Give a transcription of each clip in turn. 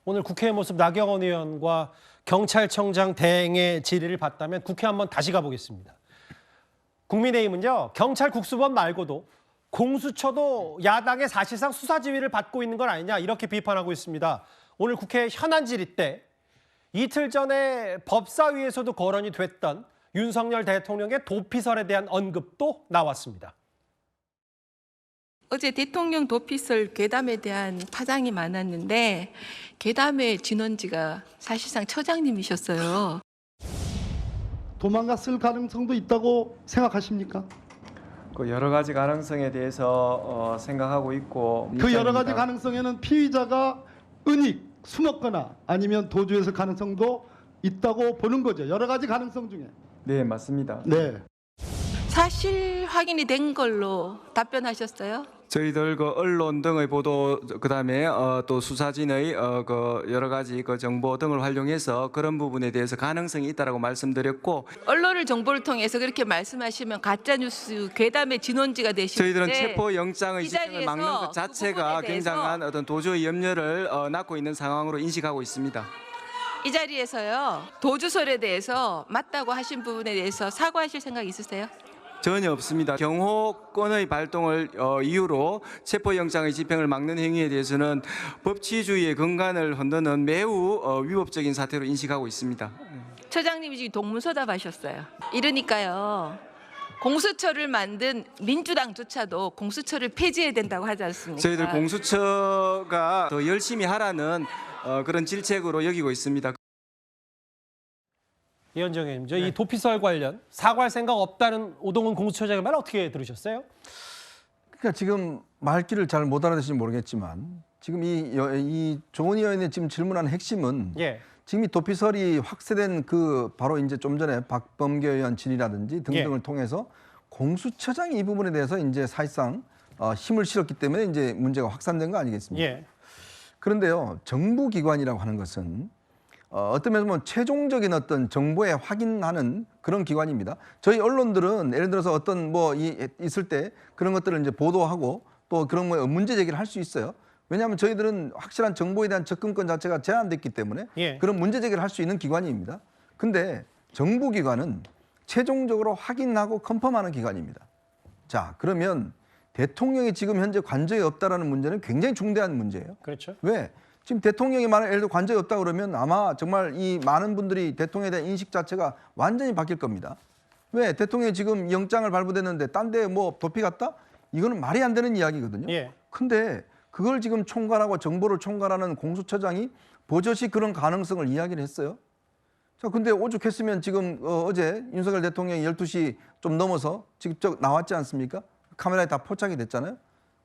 오늘 국회의 모습 나경원 의원과 경찰청장 대행의 질의를 봤다면 국회 한번 다시 가보겠습니다. 국민의힘은요, 경찰 국수법 말고도 공수처도 야당의 사실상 수사 지휘를 받고 있는 건 아니냐 이렇게 비판하고 있습니다. 오늘 국회 현안 질의 때 이틀 전에 법사위에서도 거론이 됐던 윤석열 대통령의 도피설에 대한 언급도 나왔습니다. 어제 대통령 도피설 괴담에 대한 파장이 많았는데 괴담의 진원지가 사실상 처장님이셨어요. 도망갔을 가능성도 있다고 생각하십니까? 그 여러 가지 가능성에 대해서 생각하고 있고 그 여러 가지 가능성에는 피의자가 은닉, 숨었거나 아니면 도주했을 가능성도 있다고 보는 거죠. 여러 가지 가능성 중에. 네, 맞습니다. 네. 사실 확인이 된 걸로 답변하셨어요? 저희들 그 언론 등의 보도 그다음에 또 수사진의 그 여러 가지 그 정보 등을 활용해서 그런 부분에 대해서 가능성이 있다라고 말씀드렸고 언론을 정보를 통해서 그렇게 말씀하시면 가짜뉴스 괴담의 진원지가 되시는데 저희들은 체포 영장의 이 집행을 막는 것 자체가 부분에 대해서 굉장한 어떤 도주의 염려를 낳고 있는 상황으로 인식하고 있습니다. 이 자리에서요 도주설에 대해서 맞다고 하신 부분에 대해서 사과하실 생각 있으세요? 전혀 없습니다. 경호권의 발동을 이유로 체포영장의 집행을 막는 행위에 대해서는 법치주의의 근간을 흔드는 매우 위법적인 사태로 인식하고 있습니다. 처장님이 지금 동문서답하셨어요. 이러니까요. 공수처를 만든 민주당조차도 공수처를 폐지해야 된다고 하지 않습니까? 저희들 공수처가 더 열심히 하라는 그런 질책으로 여기고 있습니다. 이현정 의원님, 이 도피설 관련 사과할 생각 없다는 오동훈 공수처장의 말 어떻게 들으셨어요? 그러니까 지금 말귀를 잘 못 알아듣을지 모르겠지만 지금 이 조은희 의원이 지금 질문하는 핵심은 지금 이 도피설이 확대된 그 바로 이제 좀 전에 박범계 의원 질의라든지 등등을 통해서 공수처장이 이 부분에 대해서 이제 사실상 힘을 실었기 때문에 이제 문제가 확산된 거 아니겠습니까? 그런데요, 정부기관이라고 하는 것은 어떤 면에서 보면 최종적인 어떤 정보에 확인하는 그런 기관입니다. 저희 언론들은 예를 들어서 어떤 있을 때 그런 것들을 이제 보도하고 또 그런 문제 제기를 할 수 있어요. 왜냐하면 저희들은 확실한 정보에 대한 접근권 자체가 제한됐기 때문에 그런 문제 제기를 할 수 있는 기관입니다. 근데 정부기관은 최종적으로 확인하고 컨펌하는 기관입니다. 자, 그러면 대통령이 지금 현재 관저에 없다라는 문제는 굉장히 중대한 문제예요. 그렇죠. 왜? 지금 대통령이 만약 예를 들어 관저에 없다 그러면 아마 정말 이 많은 분들이 대통령에 대한 인식 자체가 완전히 바뀔 겁니다. 왜? 대통령이 지금 영장을 발부됐는데 딴 데 도피 갔다? 이거는 말이 안 되는 이야기거든요. 근데 그걸 지금 총괄하고 정보를 총괄하는 공수처장이 버젓이 그런 가능성을 이야기를 했어요. 자, 근데 오죽했으면 지금 어제 윤석열 대통령이 12시 좀 넘어서 직접 나왔지 않습니까? 카메라에 다 포착이 됐잖아요.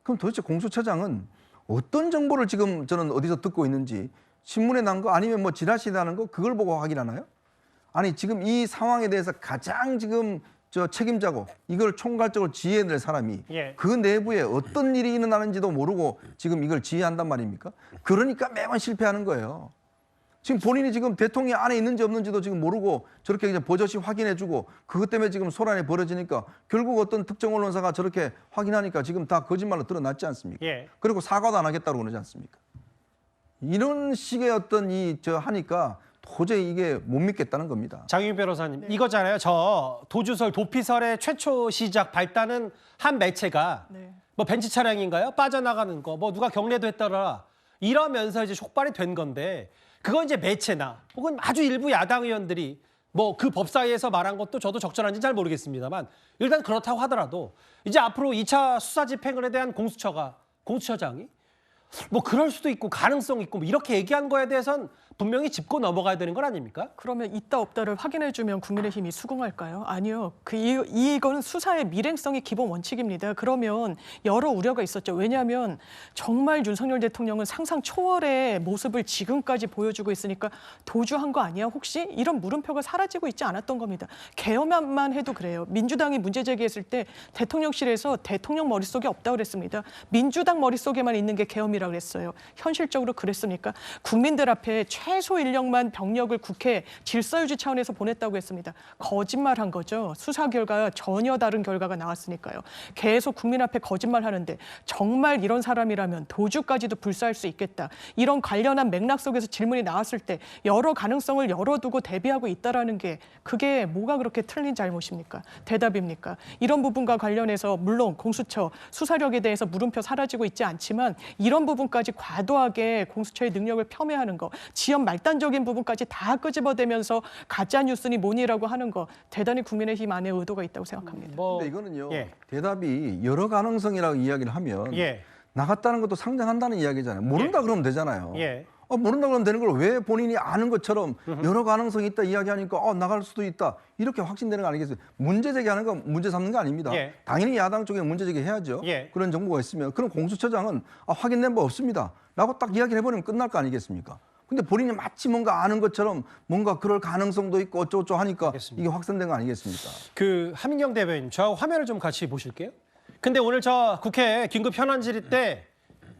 그럼 도대체 공수처장은 어떤 정보를 지금 저는 어디서 듣고 있는지 신문에 난 거 아니면 지라시에 나는 거 그걸 보고 확인하나요? 아니 지금 이 상황에 대해서 가장 지금 책임자고 이걸 총괄적으로 지휘해야 될 사람이 그 내부에 어떤 일이 일어나는지도 모르고 지금 이걸 지휘한단 말입니까? 그러니까 매번 실패하는 거예요. 지금 본인이 지금 대통령 안에 있는지 없는지도 지금 모르고 저렇게 그냥 버젓이 확인해주고 그것 때문에 지금 소란이 벌어지니까 결국 어떤 특정 언론사가 저렇게 확인하니까 지금 다 거짓말로 드러났지 않습니까? 그리고 사과도 안 하겠다고 그러지 않습니까? 이런 식의 어떤 하니까 도저히 이게 못 믿겠다는 겁니다. 장윤 변호사님, 이거잖아요. 저 도주설, 도피설의 최초 시작 발단은 한 매체가 벤치 차량인가요? 빠져나가는 거, 누가 경례도 했더라. 이러면서 이제 촉발이 된 건데 그건 이제 매체나 혹은 아주 일부 야당 의원들이 그 법사위에서 말한 것도 저도 적절한지 잘 모르겠습니다만 일단 그렇다고 하더라도 이제 앞으로 2차 수사 집행에 대한 공수처장이 그럴 수도 있고 가능성 있고 이렇게 얘기한 거에 대해서는 분명히 짚고 넘어가야 되는 건 아닙니까? 그러면 있다 없다를 확인해주면 국민의힘이 수긍할까요? 아니요. 이거는 수사의 밀행성이 기본 원칙입니다. 그러면 여러 우려가 있었죠. 왜냐하면 정말 윤석열 대통령은 상상 초월의 모습을 지금까지 보여주고 있으니까 도주한 거 아니야? 혹시? 이런 물음표가 사라지고 있지 않았던 겁니다. 개엄만 해도 그래요. 민주당이 문제 제기했을 때 대통령실에서 대통령 머릿속에 없다고 그랬습니다. 민주당 머릿속에만 있는 게 계엄이라고 그랬어요. 현실적으로 그랬습니까? 국민들 앞에 최소 인력만 병력을 국회 질서유지 차원에서 보냈다고 했습니다. 거짓말한 거죠. 수사 결과와 전혀 다른 결과가 나왔으니까요. 계속 국민 앞에 거짓말하는데 정말 이런 사람이라면 도주까지도 불사할 수 있겠다. 이런 관련한 맥락 속에서 질문이 나왔을 때 여러 가능성을 열어두고 대비하고 있다라는 게 그게 뭐가 그렇게 틀린 잘못입니까? 대답입니까? 이런 부분과 관련해서 물론 공수처 수사력에 대해서 물음표 사라지고 있지 않지만 이런 부분까지 과도하게 공수처의 능력을 폄훼하는 거, 지연 말단적인 부분까지 다 끄집어대면서 가짜 뉴스니 뭐니라고 하는 거 대단히 국민의힘 안에 의도가 있다고 생각합니다. 뭐 근데 이거는요. 예. 대답이 여러 가능성이라고 이야기를 하면 예. 나갔다는 것도 상정한다는 이야기잖아요. 모른다 그러면 되잖아요. 예. 모른다 그러면 되는 걸 왜 본인이 아는 것처럼 여러 가능성이 있다 이야기하니까 나갈 수도 있다 이렇게 확신되는 거 아니겠어요? 문제 제기하는 건 문제 삼는 거 아닙니다. 예. 당연히 야당 쪽에 문제 제기해야죠. 예. 그런 정보가 있으면 그럼 공수처장은 확인된 바 없습니다 라고 딱 이야기를 해버리면 끝날 거 아니겠습니까? 근데 본인이 마치 뭔가 아는 것처럼 뭔가 그럴 가능성도 있고 어쩌고저쩌고 하니까 알겠습니다. 이게 확산된 거 아니겠습니까? 그 하민경 대변인, 저 화면을 좀 같이 보실게요. 근데 오늘 저 국회 긴급 현안 질의 때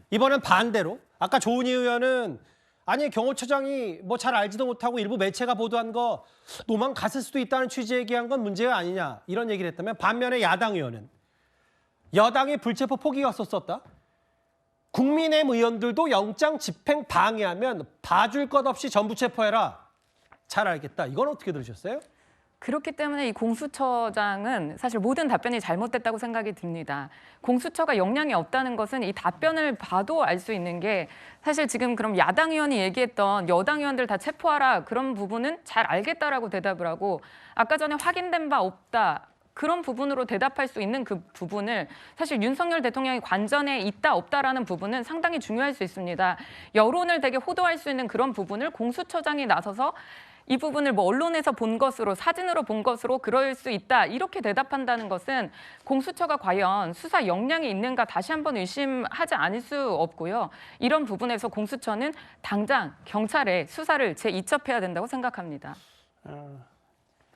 이번엔 반대로 아까 조은희 의원은 아니 경호처장이 뭐 잘 알지도 못하고 일부 매체가 보도한 거 노만 갔을 수도 있다는 취지에 얘기한 건 문제가 아니냐 이런 얘기를 했다면 반면에 야당 의원은 여당이 불체포 포기가 썼었다. 국민의힘 의원들도 영장 집행 방해하면 봐줄 것 없이 전부 체포해라. 잘 알겠다. 이건 어떻게 들으셨어요? 그렇기 때문에 이 공수처장은 사실 모든 답변이 잘못됐다고 생각이 듭니다. 공수처가 역량이 없다는 것은 이 답변을 봐도 알 수 있는 게 사실 지금 그럼 야당 의원이 얘기했던 여당 의원들 다 체포하라 그런 부분은 잘 알겠다라고 대답을 하고 아까 전에 확인된 바 없다. 그런 부분으로 대답할 수 있는 그 부분을 사실 윤석열 대통령이 관전에 있다 없다라는 부분은 상당히 중요할 수 있습니다. 여론을 되게 호도할 수 있는 그런 부분을 공수처장이 나서서 이 부분을 뭐 언론에서 본 것으로 사진으로 본 것으로 그럴 수 있다 이렇게 대답한다는 것은 공수처가 과연 수사 역량이 있는가 다시 한번 의심하지 않을 수 없고요. 이런 부분에서 공수처는 당장 경찰에 수사를 재이첩해야 된다고 생각합니다.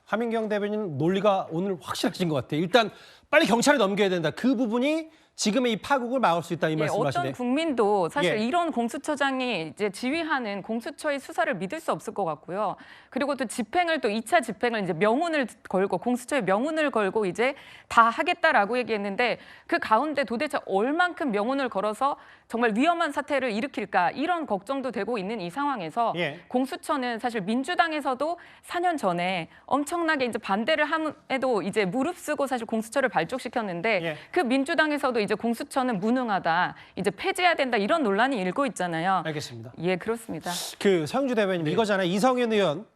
하민경 대변인 논리가 오늘 확실하신 것 같아요. 일단 빨리 경찰에 넘겨야 된다. 그 부분이 지금의 이 파국을 막을 수 있다 이 말씀하시네. 어떤 국민도 사실 예. 이런 공수처장이 이제 지휘하는 공수처의 수사를 믿을 수 없을 것 같고요. 그리고 또 집행을 또 2차 집행을 이제 명운을 걸고 공수처의 명운을 걸고 이제 다 하겠다라고 얘기했는데 그 가운데 도대체 얼만큼 명운을 걸어서 정말 위험한 사태를 일으킬까 이런 걱정도 되고 있는 이 상황에서 예. 공수처는 사실 민주당에서도 4년 전에 엄청나게 이제 반대를 함에도 이제 무릅쓰고 사실 공수처를 발족시켰는데 예. 그 민주당에서도 이제 공수처는 무능하다, 이제 폐지해야 된다 이런 논란이 일고 있잖아요. 알겠습니다. 예, 그렇습니다. 그 서영주 대변인 이거잖아요. 이성윤 의원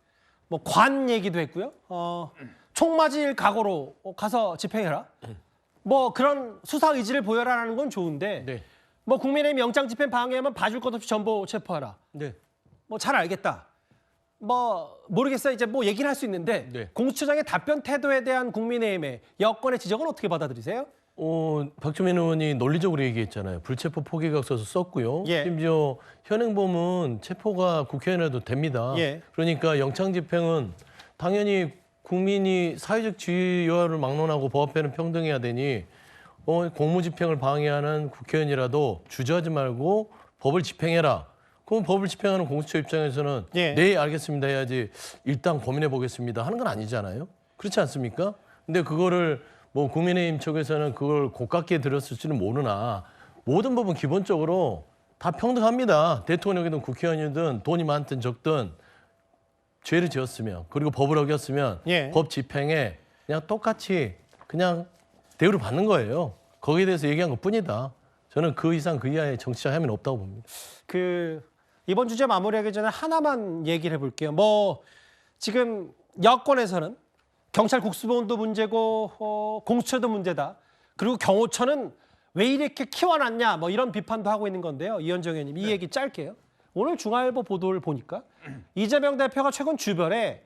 뭐 관 얘기도 했고요. 총 맞을 각오로 가서 집행해라. 뭐 그런 수사 의지를 보여라라는 건 좋은데 네. 뭐 국민의힘 영장 집행 방해하면 봐줄 것 없이 전부 체포하라. 네. 뭐 잘 알겠다. 뭐 모르겠어요. 이제 뭐 얘기를 할 수 있는데 네. 공수처장의 답변 태도에 대한 국민의힘의 여권의 지적은 어떻게 받아들이세요? 박주민 의원이 논리적으로 얘기했잖아요. 불체포 포기각서서 썼고요. 예. 심지어 현행범은 체포가 국회의원에도 됩니다. 예. 그러니까 영장 집행은 당연히 국민이 사회적 지위를 막론하고 법 앞에는 평등해야 되니 공무집행을 방해하는 국회의원이라도 주저하지 말고 법을 집행해라. 그럼 법을 집행하는 공수처 입장에서는 예. 네 알겠습니다 해야지 일단 고민해 보겠습니다 하는 건 아니잖아요. 그렇지 않습니까? 근데 그거를 뭐 국민의힘 쪽에서는 그걸 고깝게 들었을지는 모르나 모든 법은 기본적으로 다 평등합니다. 대통령이든 국회의원이든 돈이 많든 적든 죄를 지었으면 그리고 법을 어겼으면 예. 법 집행에 그냥 똑같이 그냥 대우를 받는 거예요. 거기에 대해서 얘기한 것뿐이다. 저는 그 이상 그 이하의 정치적 함의는 없다고 봅니다. 그 이번 주제 마무리하기 전에 하나만 얘기를 해볼게요. 뭐 지금 여권에서는 경찰 국수본도 문제고 공수처도 문제다. 그리고 경호처는 왜 이렇게 키워놨냐 뭐 이런 비판도 하고 있는 건데요. 이현정 의원님 이 얘기 짧게요. 오늘 중앙일보 보도를 보니까 이재명 대표가 최근 주변에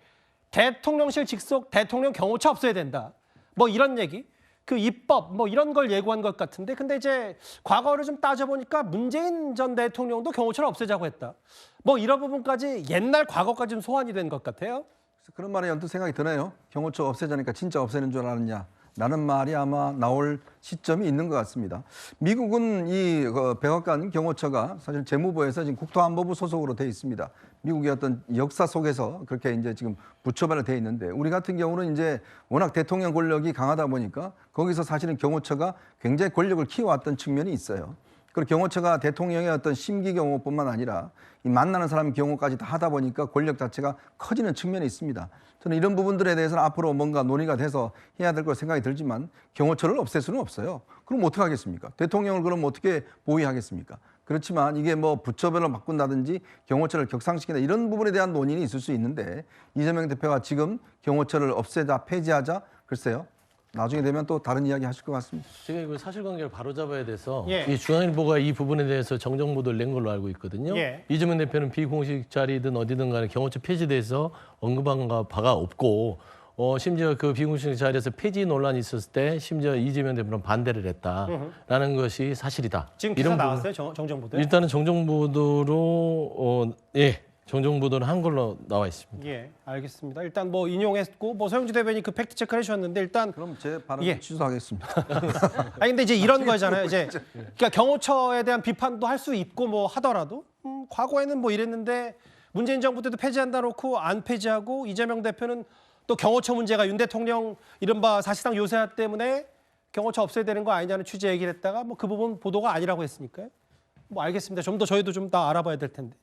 대통령실 직속 대통령 경호처 없어야 된다. 뭐 이런 얘기. 그 입법 뭐 이런 걸 예고한 것 같은데 근데 이제 과거를 좀 따져보니까 문재인 전 대통령도 경호처를 없애자고 했다. 뭐 이런 부분까지 옛날 과거까지 좀 소환이 된 것 같아요. 그런 말에 언뜻 생각이 드네요. 경호처 없애자니까 진짜 없애는 줄 알았냐. 라는 말이 아마 나올 시점이 있는 것 같습니다. 미국은 이 백악관 경호처가 사실 재무부에서 지금 국토안보부 소속으로 돼 있습니다. 미국의 어떤 역사 속에서 그렇게 이제 지금 부처별로 돼 있는데 우리 같은 경우는 이제 워낙 대통령 권력이 강하다 보니까 거기서 사실은 경호처가 굉장히 권력을 키워왔던 측면이 있어요. 그리고 경호처가 대통령의 어떤 심기 경호뿐만 아니라 이 만나는 사람 경호까지 다 하다 보니까 권력 자체가 커지는 측면이 있습니다. 저는 이런 부분들에 대해서는 앞으로 뭔가 논의가 돼서 해야 될 거 생각이 들지만 경호처를 없앨 수는 없어요. 그럼 어떻게 하겠습니까? 대통령을 그럼 어떻게 보위하겠습니까? 그렇지만 이게 뭐 부처별로 바꾼다든지 경호처를 격상시킨다 이런 부분에 대한 논의는 있을 수 있는데 이재명 대표가 지금 경호처를 없애자 폐지하자 글쎄요. 나중에 되면 또 다른 이야기 하실 것 같습니다. 제가 이거 사실관계를 바로잡아야 돼서 예. 이 중앙일보가 이 부분에 대해서 정정보도를 낸 걸로 알고 있거든요. 예. 이재명 대표는 비공식 자리든 어디든 간에 경호처 폐지에 대해서 언급한 바가 없고 심지어 그 비공식 자리에서 폐지 논란이 있었을 때 심지어 이재명 대표는 반대를 했다라는 것이 사실이다. 지금 기사 이런 나왔어요, 정정보도? 일단은 정정보도로 정정보도를 한 걸로 나와 있습니다. 예, 알겠습니다. 일단 뭐 인용했고 뭐 서영주 대변인 그 팩트 체크를 해주셨는데 일단 그럼 제 발언 예. 취소하겠습니다. 아니 근데 이제 이런 거잖아요. 이제 그러니까 경호처에 대한 비판도 할 수 있고 뭐 하더라도 과거에는 뭐 이랬는데 문재인 정부 때도 폐지한다 놓고 안 폐지하고 이재명 대표는 또 경호처 문제가 윤 대통령 이른바 사실상 요새화 때문에 경호처 없애야 되는 거 아니냐는 취지 얘기를 했다가 뭐 그 부분 보도가 아니라고 했으니까요. 뭐 알겠습니다. 좀 더 저희도 좀 더 알아봐야 될 텐데.